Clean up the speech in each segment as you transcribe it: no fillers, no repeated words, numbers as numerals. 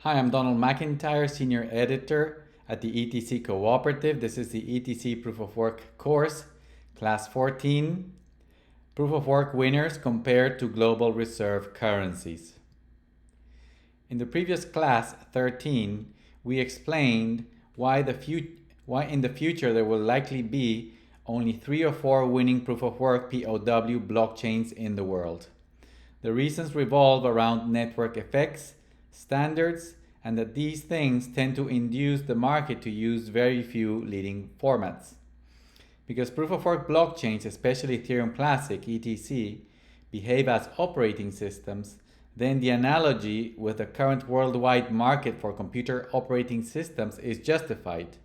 Hi, I'm Donald McIntyre, Senior Editor at the ETC Cooperative. This is the ETC Proof of Work course, Class 14, Proof of Work Winners Compared to Global Reserve Currencies. In the previous class, 13, we explained why in the future there will likely be only 3 or 4 winning Proof of Work POW blockchains in the world. The reasons revolve around network effects, standards, and that these things tend to induce the market to use very few leading formats. Because proof-of-work blockchains, especially Ethereum Classic, ETC, behave as operating systems, then the analogy with the current worldwide market for computer operating systems is justified.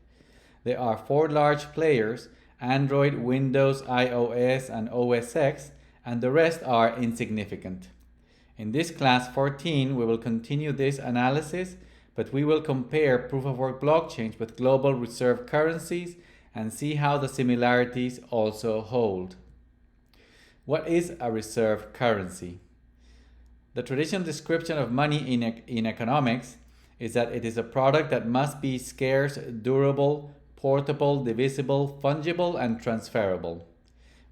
There are 4 large players: Android, Windows, iOS, and OS X, and the rest are insignificant. In this class 14, we will continue this analysis, but we will compare proof-of-work blockchains with global reserve currencies and see how the similarities also hold. What is a reserve currency? The traditional description of money in economics is that it is a product that must be scarce, durable, portable, divisible, fungible, and transferable.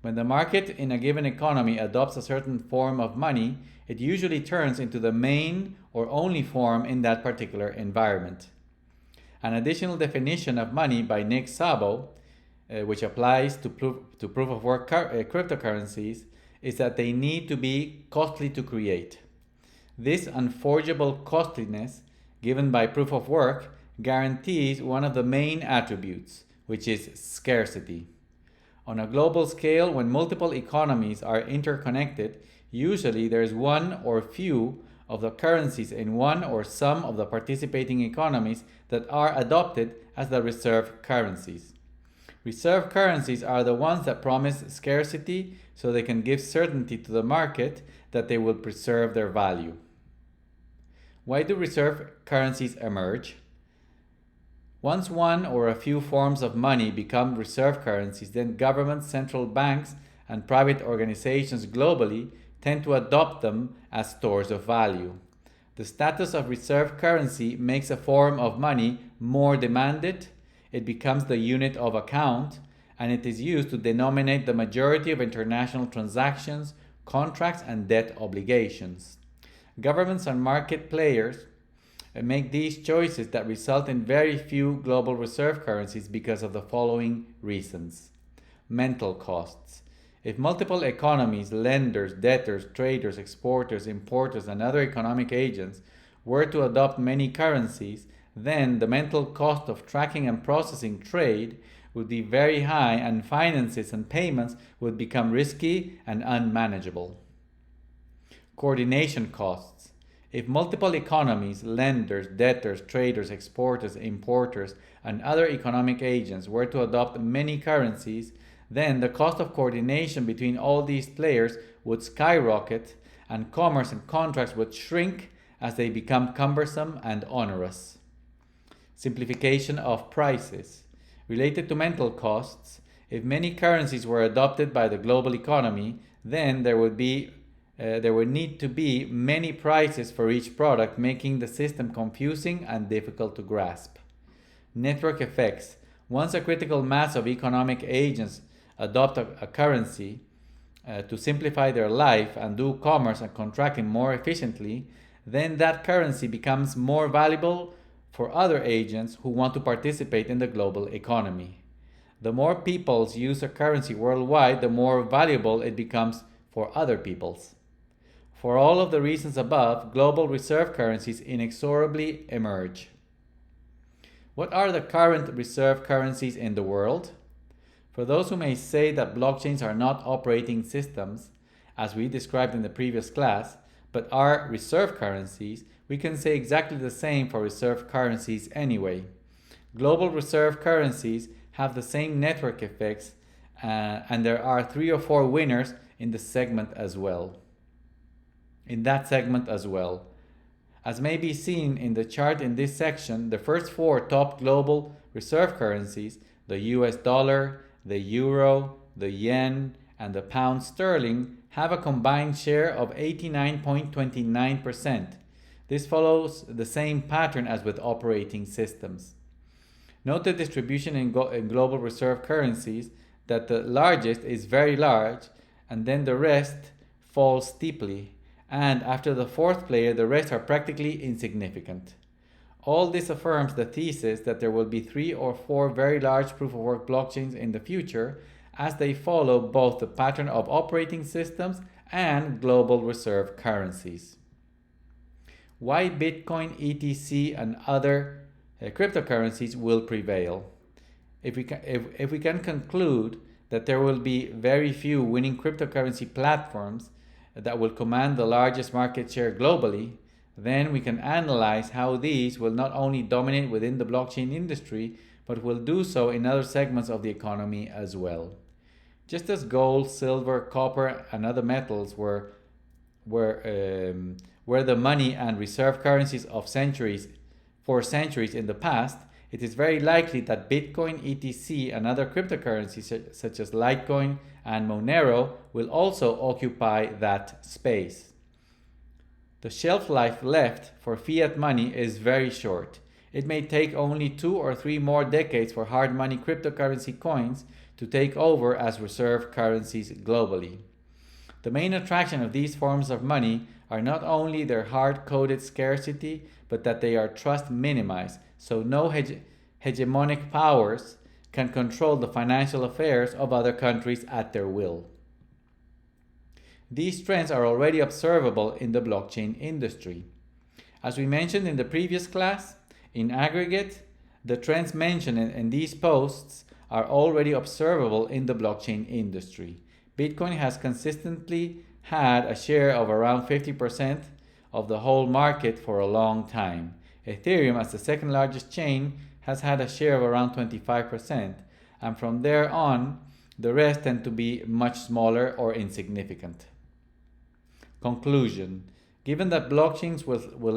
When the market in a given economy adopts a certain form of money, it usually turns into the main or only form in that particular environment. An additional definition of money by Nick Szabo, which applies to proof-of-work cryptocurrencies, is that they need to be costly to create. This unforgeable costliness given by proof of work guarantees one of the main attributes, which is scarcity. On a global scale, when multiple economies are interconnected, usually there is one or few of the currencies in one or some of the participating economies that are adopted as the reserve currencies. Reserve currencies are the ones that promise scarcity so they can give certainty to the market that they will preserve their value. Why do reserve currencies emerge? Once one or a few forms of money become reserve currencies, then governments, central banks, and private organizations globally tend to adopt them as stores of value. The status of reserve currency makes a form of money more demanded. It becomes the unit of account, and it is used to denominate the majority of international transactions, contracts, and debt obligations. Governments and market players make these choices that result in very few global reserve currencies because of the following reasons. Mental costs. If multiple economies, lenders, debtors, traders, exporters, importers, and other economic agents were to adopt many currencies, then the mental cost of tracking and processing trade would be very high, and finances and payments would become risky and unmanageable. Coordination costs. If multiple economies, lenders, debtors, traders, exporters, importers, and other economic agents were to adopt many currencies, then the cost of coordination between all these players would skyrocket, and commerce and contracts would shrink as they become cumbersome and onerous. Simplification of prices. Related to mental costs, if many currencies were adopted by the global economy, then there would need to be many prices for each product, making the system confusing and difficult to grasp. Network effects. Once a critical mass of economic agents adopt a currency to simplify their life and do commerce and contracting more efficiently, then that currency becomes more valuable for other agents who want to participate in the global economy. The more peoples use a currency worldwide, the more valuable it becomes for other peoples. For all of the reasons above, global reserve currencies inexorably emerge. What are the current reserve currencies in the world? For those who may say that blockchains are not operating systems, as we described in the previous class, but are reserve currencies, we can say exactly the same for reserve currencies anyway. Global reserve currencies have the same network effects, and there are 3 or 4 winners in that segment as well. As may be seen in the chart in this section, the first 4 top global reserve currencies, the US dollar, the euro, the yen, and the pound sterling, have a combined share of 89.29%. This follows the same pattern as with operating systems. Note the distribution in global reserve currencies, that the largest is very large and then the rest falls steeply, and after the fourth player the rest are practically insignificant. All this affirms the thesis that there will be 3 or 4 very large proof-of-work blockchains in the future, as they follow both the pattern of operating systems and global reserve currencies. Why Bitcoin, ETC, and other cryptocurrencies will prevail? If we can conclude that there will be very few winning cryptocurrency platforms that will command the largest market share globally, then we can analyze how these will not only dominate within the blockchain industry, but will do so in other segments of the economy as well. Just as gold, silver, copper, and other metals were the money and reserve currencies of for centuries in the past, it is very likely that Bitcoin, ETC, and other cryptocurrencies such as Litecoin and Monero will also occupy that space. The shelf life left for fiat money is very short. It may take only 2 or 3 more decades for hard money cryptocurrency coins to take over as reserve currencies globally. The main attraction of these forms of money are not only their hard-coded scarcity, but that they are trust minimized, so no hegemonic powers can control the financial affairs of other countries at their will. These trends are already observable in the blockchain industry. As we mentioned in the previous class, in aggregate, the trends mentioned in these posts are already observable in the blockchain industry. Bitcoin has consistently had a share of around 50% of the whole market for a long time. Ethereum, as the second largest chain, has had a share of around 25%, and from there on, the rest tend to be much smaller or insignificant. Conclusion: given that blockchains will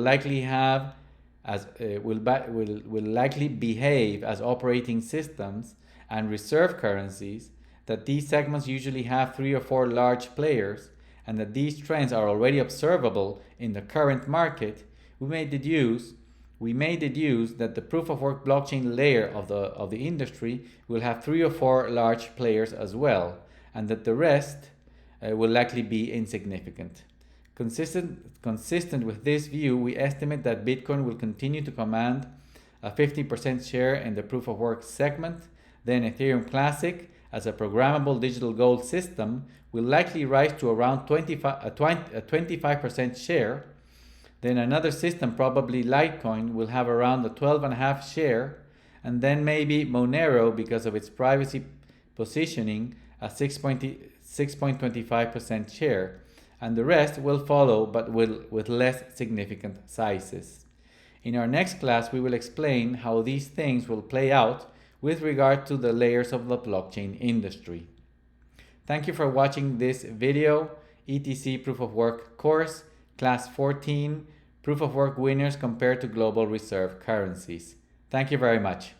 likely behave as operating systems and reserve currencies, that these segments usually have 3 or 4 large players, and that these trends are already observable in the current market, we may deduce that the proof-of-work blockchain layer of the industry will have 3 or 4 large players as well, and that the rest will likely be insignificant. Consistent with this view, we estimate that Bitcoin will continue to command a 50% share in the proof-of-work segment. Then Ethereum Classic, as a programmable digital gold system, will likely rise to around a 25% share. Then another system, probably Litecoin, will have around a 12.5% share, and then maybe Monero, because of its privacy positioning, a 6.25% share, and the rest will follow, but with less significant sizes. In our next class, we will explain how these things will play out with regard to the layers of the blockchain industry. Thank you for watching this video, ETC Proof of Work course, Class 14, Proof of Work winners compared to global reserve currencies. Thank you very much.